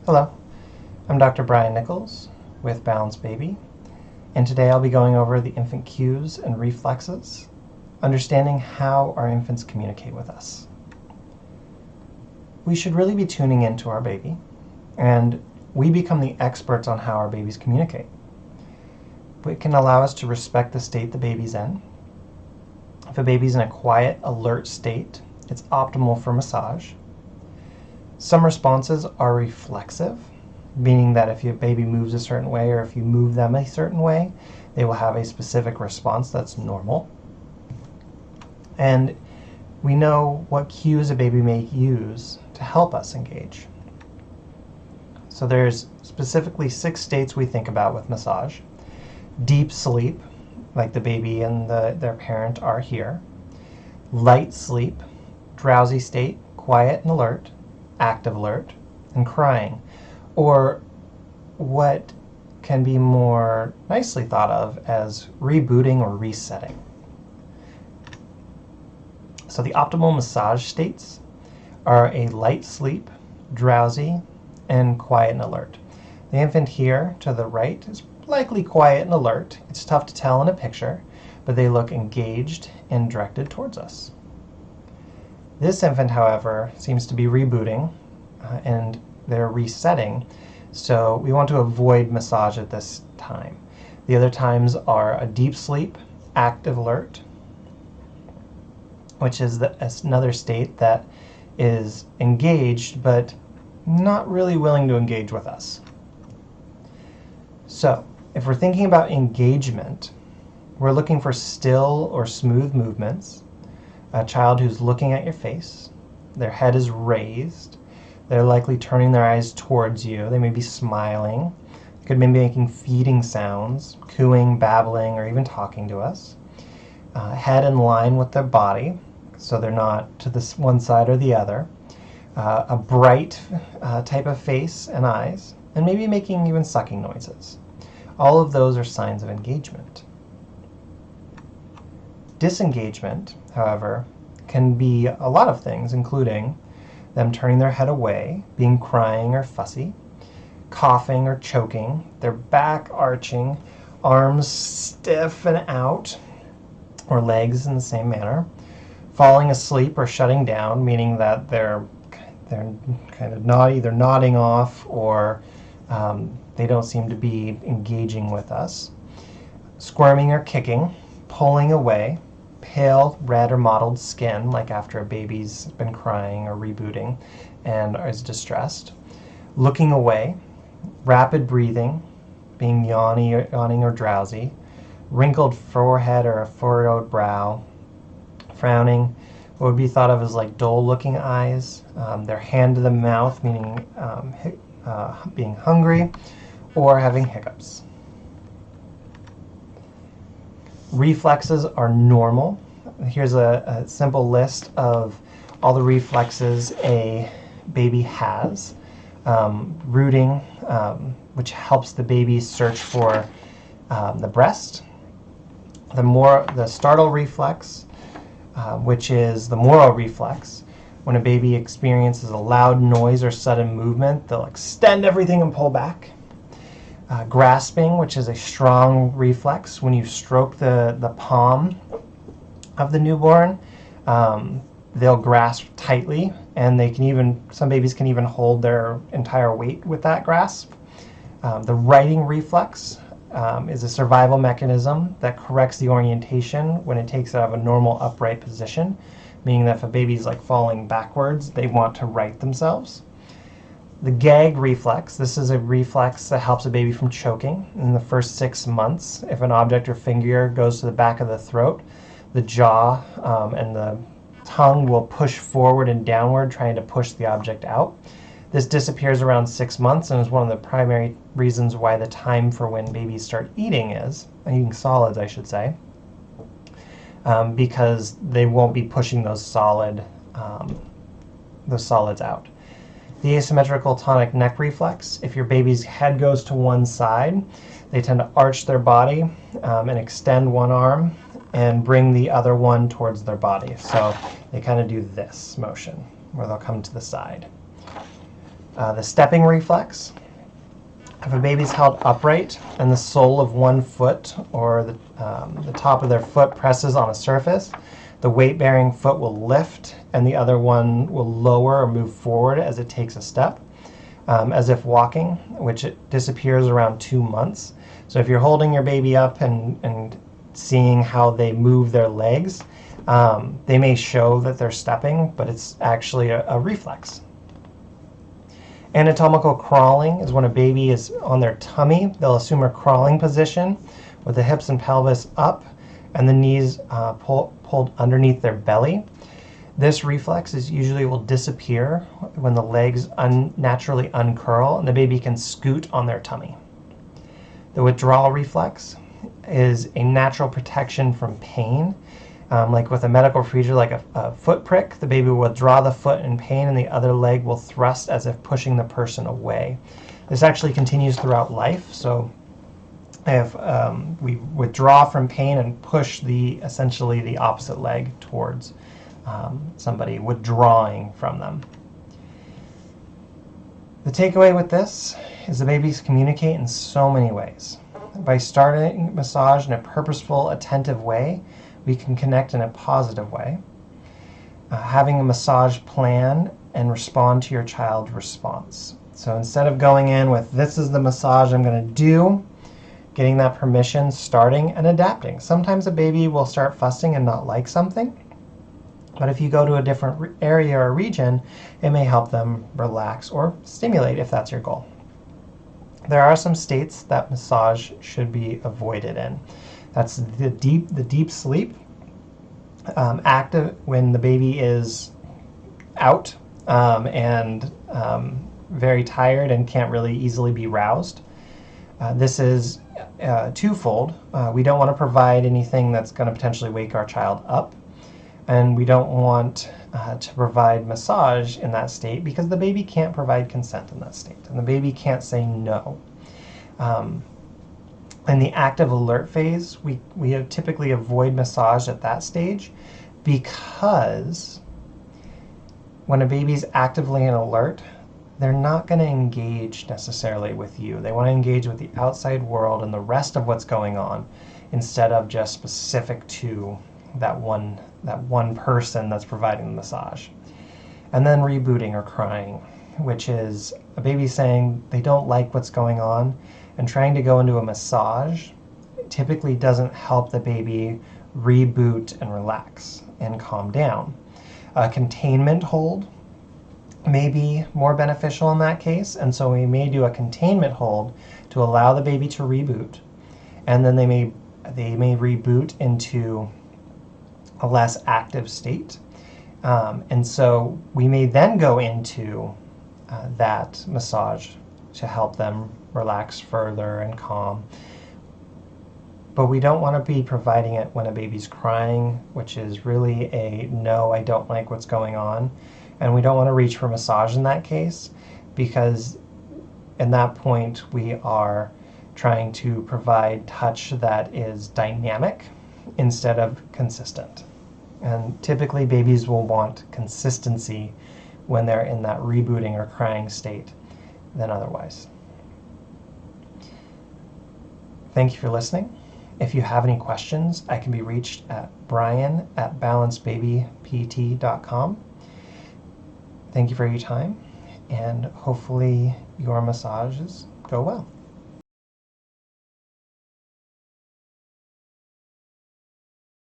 Hello, I'm Dr. Brian Nichols with Balanced Baby, and today I'll be going over the infant cues and reflexes, understanding how our infants communicate with us. We should really be tuning into our baby, and we become the experts on how our babies communicate. It can allow us to respect the state the baby's in. If a baby's in a quiet, alert state, it's optimal for massage. Some responses are reflexive, meaning that if your baby moves a certain way or if you move them a certain way, they will have a specific response that's normal. And we know what cues a baby may use to help us engage. So there's specifically 6 states we think about with massage. Deep sleep, like the baby and their parent are here. Light sleep, drowsy state, quiet and alert, active alert, and crying, or what can be more nicely thought of as rebooting or resetting. So the optimal massage states are a light sleep, drowsy, and quiet and alert. The infant here to the right is likely quiet and alert. It's tough to tell in a picture, but they look engaged and directed towards us. This infant, however, seems to be rebooting and they're resetting, so we want to avoid massage at this time. The other times are a deep sleep, active alert, which is another state that is engaged but not really willing to engage with us. So if we're thinking about engagement, we're looking for still or smooth movements, a child who's looking at your face, their head is raised, they're likely turning their eyes towards you, they may be smiling, they could be making feeding sounds, cooing, babbling, or even talking to us. Head in line with their body, so they're not to this one side or the other. A bright type of face and eyes, and maybe making even sucking noises. All of those are signs of engagement. Disengagement, however, can be a lot of things, including them turning their head away, being crying or fussy, coughing or choking, their back arching, arms stiff and out, or legs in the same manner, falling asleep or shutting down, meaning that they're kind of either nodding off or they don't seem to be engaging with us, squirming or kicking, pulling away, pale, red, or mottled skin, like after a baby's been crying or rebooting and is distressed, looking away, rapid breathing, being yawning or drowsy, wrinkled forehead or a furrowed brow, frowning, what would be thought of as like dull-looking eyes, their hand to the mouth, meaning being hungry, or having hiccups. Reflexes are normal. Here's a simple list of all the reflexes a baby has. Rooting, which helps the baby search for the breast. The startle reflex, which is the Moro reflex. When a baby experiences a loud noise or sudden movement, they'll extend everything and pull back. Grasping, which is a strong reflex. When you stroke the palm of the newborn, they'll grasp tightly, and some babies can even hold their entire weight with that grasp. The righting reflex is a survival mechanism that corrects the orientation when it takes it out of a normal upright position, meaning that if a baby's like falling backwards, they want to right themselves. The gag reflex, this is a reflex that helps a baby from choking in the first 6 months. If an object or finger goes to the back of the throat, the jaw and the tongue will push forward and downward, trying to push the object out. This disappears around 6 months and is one of the primary reasons why the time for when babies start eating solids, I should say, because they won't be pushing those solids out. The asymmetrical tonic neck reflex, if your baby's head goes to one side, they tend to arch their body and extend one arm and bring the other one towards their body. So they kind of do this motion where they'll come to the side. The stepping reflex. If a baby's held upright and the sole of one foot or the top of their foot presses on a surface, the weight-bearing foot will lift and the other one will lower or move forward as it takes a step, as if walking, which it disappears around 2 months. So if you're holding your baby up and seeing how they move their legs, they may show that they're stepping, but it's actually a reflex. Anatomical crawling is when a baby is on their tummy. They'll assume a crawling position with the hips and pelvis up and the knees pulled underneath their belly. This reflex usually will disappear when the legs naturally uncurl and the baby can scoot on their tummy. The withdrawal reflex is a natural protection from pain. Like with a medical procedure like a foot prick, the baby will withdraw the foot in pain and the other leg will thrust as if pushing the person away. This actually continues throughout life. So if we withdraw from pain and push essentially the opposite leg towards somebody, withdrawing from them. The takeaway with this is the babies communicate in so many ways. By starting massage in a purposeful, attentive way, we can connect in a positive way. Having a massage plan and respond to your child's response. So instead of going in with, this is the massage I'm going to do, getting that permission, starting and adapting. Sometimes a baby will start fussing and not like something, but if you go to a different area or region, it may help them relax or stimulate if that's your goal. There are some states that massage should be avoided in. That's the deep sleep, active when the baby is out and very tired and can't really easily be roused. This is twofold. We don't want to provide anything that's going to potentially wake our child up, and we don't want to provide massage in that state because the baby can't provide consent in that state, and the baby can't say no. In the active alert phase, we typically avoid massage at that stage because when a baby's actively in alert, they're not going to engage necessarily with you. They want to engage with the outside world and the rest of what's going on instead of just specific to that one person that's providing the massage. And then rebooting or crying, which is a baby saying they don't like what's going on, and trying to go into a massage typically doesn't help the baby reboot and relax and calm down. A containment hold may be more beneficial in that case, and so we may do a containment hold to allow the baby to reboot, and then they may reboot into a less active state. And so we may then go into that massage to help them relax further and calm. But we don't want to be providing it when a baby's crying, which is really a no, I don't like what's going on. And we don't want to reach for massage in that case, because in that point we are trying to provide touch that is dynamic instead of consistent. And typically babies will want consistency when they're in that rebooting or crying state than otherwise. Thank you for listening. If you have any questions, I can be reached at brian@balancedbabypt.com. Thank you for your time, and hopefully your massages go well.